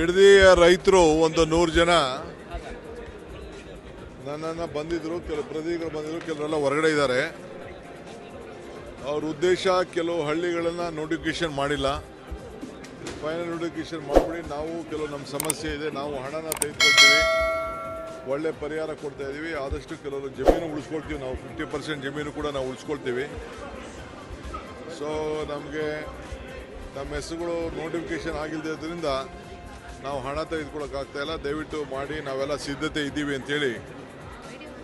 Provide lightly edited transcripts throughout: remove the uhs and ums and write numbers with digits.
ಬಿಡದಿಯ ರೈತರು ಒಂದು 100 ಜನ ನನ್ನನ್ನು ಬಂದಿದ್ರು, ಕೆಲವು ಪ್ರತಿನಿಧಿಗಳು ಬಂದಿದ್ರು, ಕೆಲವರೆಲ್ಲ ಹೊರಗಡೆ ಇದ್ದಾರೆ. ಅವ್ರ ಉದ್ದೇಶ ಕೆಲವು ಹಳ್ಳಿಗಳನ್ನು ನೋಟಿಫಿಕೇಶನ್ ಮಾಡಿಲ್ಲ, ಫೈನಲ್ ನೋಟಿಫಿಕೇಶನ್ ಮಾಡಿಬಿಡಿ, ನಾವು ಕೆಲವು ನಮ್ಮ ಸಮಸ್ಯೆ ಇದೆ, ನಾವು ಹಣನ ತೆಗೆದುಕೊಳ್ತೀವಿ, ಒಳ್ಳೆ ಪರಿಹಾರ ಕೊಡ್ತಾ ಇದ್ದೀವಿ, ಆದಷ್ಟು ಕೆಲವರು ಜಮೀನು ಉಳಿಸ್ಕೊಳ್ತೀವಿ, ನಾವು 50% ಜಮೀನು ಕೂಡ ನಾವು ಉಳಿಸ್ಕೊಳ್ತೀವಿ. ಸೊ ನಮಗೆ ನಮ್ಮ ಹೆಸರುಗಳು ನೋಟಿಫಿಕೇಶನ್ ಆಗಿಲ್ಲದ್ರಿಂದ ನಾವು ಹಣ ತೆಗೆದುಕೊಳ್ಳೋಕ್ಕಾಗ್ತಾಯಿಲ್ಲ, ದಯವಿಟ್ಟು ಮಾಡಿ, ನಾವೆಲ್ಲ ಸಿದ್ಧತೆ ಇದ್ದೀವಿ ಅಂತೇಳಿ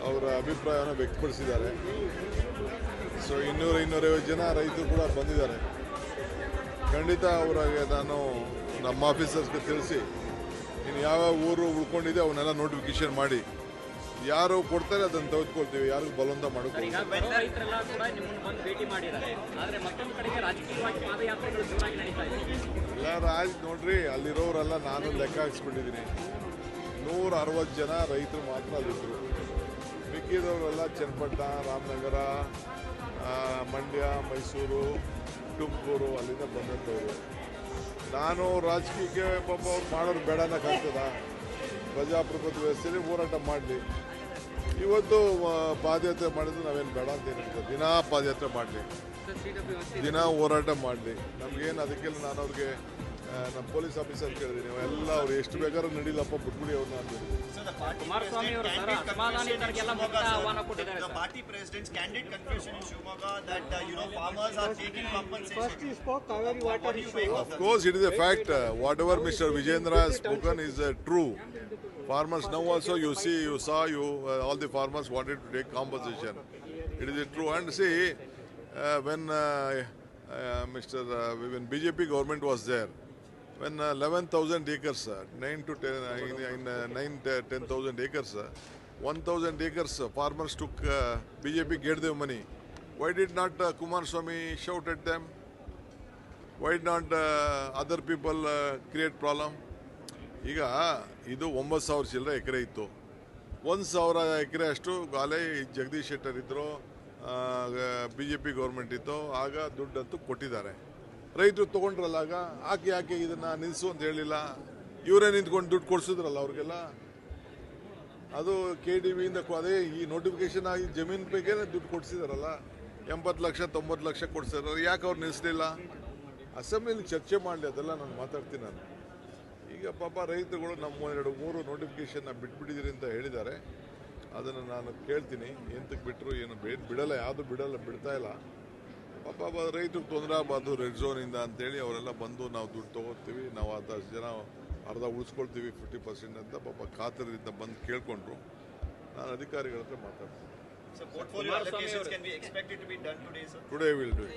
ಅವರ ಅಭಿಪ್ರಾಯವನ್ನು ವ್ಯಕ್ತಪಡಿಸಿದ್ದಾರೆ. ಸೊ 200-250 ಜನ ರೈತರು ಕೂಡ ಬಂದಿದ್ದಾರೆ. ಖಂಡಿತ ಅವರಿಗೆ ನಾನು ನಮ್ಮ ಆಫೀಸರ್ಸ್ಗೆ ತಿಳಿಸಿ ಇನ್ನು ಯಾವ್ಯಾವ ಊರು ಉಳ್ಕೊಂಡಿದೆ ಅವನ್ನೆಲ್ಲ ನೋಟಿಫಿಕೇಶನ್ ಮಾಡಿ ಯಾರು ಕೊಡ್ತಾರೆ ಅದನ್ನು ತೆಗೆದುಕೊಳ್ತೀವಿ, ಯಾರಿಗೂ ಬಲವಂತ ಮಾಡೋದು. ನೋಡ್ರಿ, ಅಲ್ಲಿರೋರೆಲ್ಲ ನಾನು ಲೆಕ್ಕ ಹಾಕ್ಸ್ಬಿಟ್ಟಿದ್ದೀನಿ. 160 ಜನ ರೈತರು ಮಾತ್ರ ಅಲ್ಲಿದ್ದರು, ಮಿಕ್ಕಿದವರೆಲ್ಲ ಚನ್ನಪಟ್ಟಣ, ರಾಮನಗರ, ಮಂಡ್ಯ, ಮೈಸೂರು, ತುಮಕೂರು ಅಲ್ಲಿಂದ ಬಂದಂಥವ್ರು. ನಾನು ರಾಜಕೀಯಕ್ಕೆ ಪಾಪ ಅವ್ರು ಮಾಡೋರು ಬೇಡ ಅನ್ನೋಕ್ಕಾಗ್ತದ? ಪ್ರಜಾಪ್ರಭುತ್ವ ವ್ಯವಸ್ಥೆಯಲ್ಲಿ ಹೋರಾಟ ಮಾಡಲಿ. ಇವತ್ತು ಪಾದಯಾತ್ರೆ ಮಾಡಿದ್ರು ನಾವೇನು ಬೇಡ ಅಂತ ಏನಿರ್ತದೆ, ದಿನಾ ಪಾದಯಾತ್ರೆ ಮಾಡಲಿ, ದಿನ ಹೋರಾಟ ಮಾಡಲಿ, ನಮಗೇನು ಅದಕ್ಕೆಲ್ಲ ನಾನು ಅವ್ರಿಗೆ ನಮ್ಮ ಪೊಲೀಸ್ ಆಫೀಸರ್ ಕೇಳಿದ್ದೀನಿ, ಎಲ್ಲ ಅವ್ರು ಎಷ್ಟು ಬೇಕಾದ್ರೂ ನಡೀಲಪ್ಪ, ಬಿಟ್ಬಿಡಿ ಅವ್ರನ್ನ ಅಂತ ಹೇಳಿದ್ರು. Of course, it is a fact. Whatever Mr. Vijayendra has spoken is true. Farmers now also, you saw, all the farmers wanted to take compensation. It is true. And see, when when BJP government was there, when 11,000 acres, 10,000 acres, 1,000 acres farmers took, BJP gave them money. Why did not Kumaraswamy shout at them? Why did not other people create problem? ಈಗ ಇದು 9,000 ಚಿಲ್ಲರೆ ಎಕರೆ ಇತ್ತು, 1,000 ಎಕರೆ ಅಷ್ಟು ಗಾಲೆ ಜಗದೀಶ್ ಶೆಟ್ಟರ್ ಇದ್ದರು, BJP government ಇತ್ತು, ಆಗ ದುಡ್ಡಂತೂ ಕೊಟ್ಟಿದ್ದಾರೆ. ರೈತರು ತೊಗೊಂಡ್ರಲ್ಲ, ಆಗ ಯಾಕೆ ಇದನ್ನು ನಿಲ್ಲಿಸು ಅಂತ ಹೇಳಿಲ್ಲ, ಇವರೇ ನಿಂತ್ಕೊಂಡು ದುಡ್ಡು ಕೊಡಿಸಿದ್ರಲ್ಲ ಅವ್ರಿಗೆಲ್ಲ. ಅದು KDBಯಿಂದ ಅದೇ ಈ ನೋಟಿಫಿಕೇಶನ್ ಆಗಿ ಜಮೀನು ಬಗ್ಗೆ ದುಡ್ಡು ಕೊಡಿಸಿದಾರಲ್ಲ, 80 ಲಕ್ಷ 90 ಲಕ್ಷ ಕೊಡಿಸಿದಾರೆ, ಯಾಕೆ ಅವ್ರು ನಿಲ್ಲಿಸಲಿಲ್ಲ? ಅಸೆಂಬ್ಲಿಲಿ ಚರ್ಚೆ ಮಾಡಲಿ, ಅದೆಲ್ಲ ನಾನು ಮಾತಾಡ್ತೀನಿ. ನಾನು ಈಗ ಪಾಪ ರೈತರುಗಳು ನಮ್ಮ 2-3 ನೋಟಿಫಿಕೇಶನ್ನ ಬಿಟ್ಬಿಟ್ಟಿದ್ದೀರಿ ಅಂತ ಹೇಳಿದ್ದಾರೆ, ಅದನ್ನು ನಾನು ಕೇಳ್ತೀನಿ, ಎಂತಕ್ಕೆ ಬಿಟ್ಟರು, ಏನು ಬಿಡಲ್ಲ, ಯಾವುದು ಬಿಡ್ತಾ ಇಲ್ಲ. ಪಾಪ ರೈತರಿಗೆ ತೊಂದರೆ ಆಗಬಾರ್ದು ರೆಡ್ ಝೋನಿಂದ ಅಂತೇಳಿ ಅವರೆಲ್ಲ ಬಂದು ನಾವು ದುಡ್ಡು ತೊಗೋತೀವಿ, ನಾವು 10 ಜನ ಅರ್ಧ ಉಳಿಸ್ಕೊಳ್ತೀವಿ 50% ಅಂತ ಪಾಪ ಖಾತರದಿಂದ ಬಂದು ಕೇಳ್ಕೊಂಡ್ರು. ನಾನು ಅಧಿಕಾರಿಗಳ ಹತ್ರ ಮಾತಾಡ್ತೀನಿ. Today we'll do it.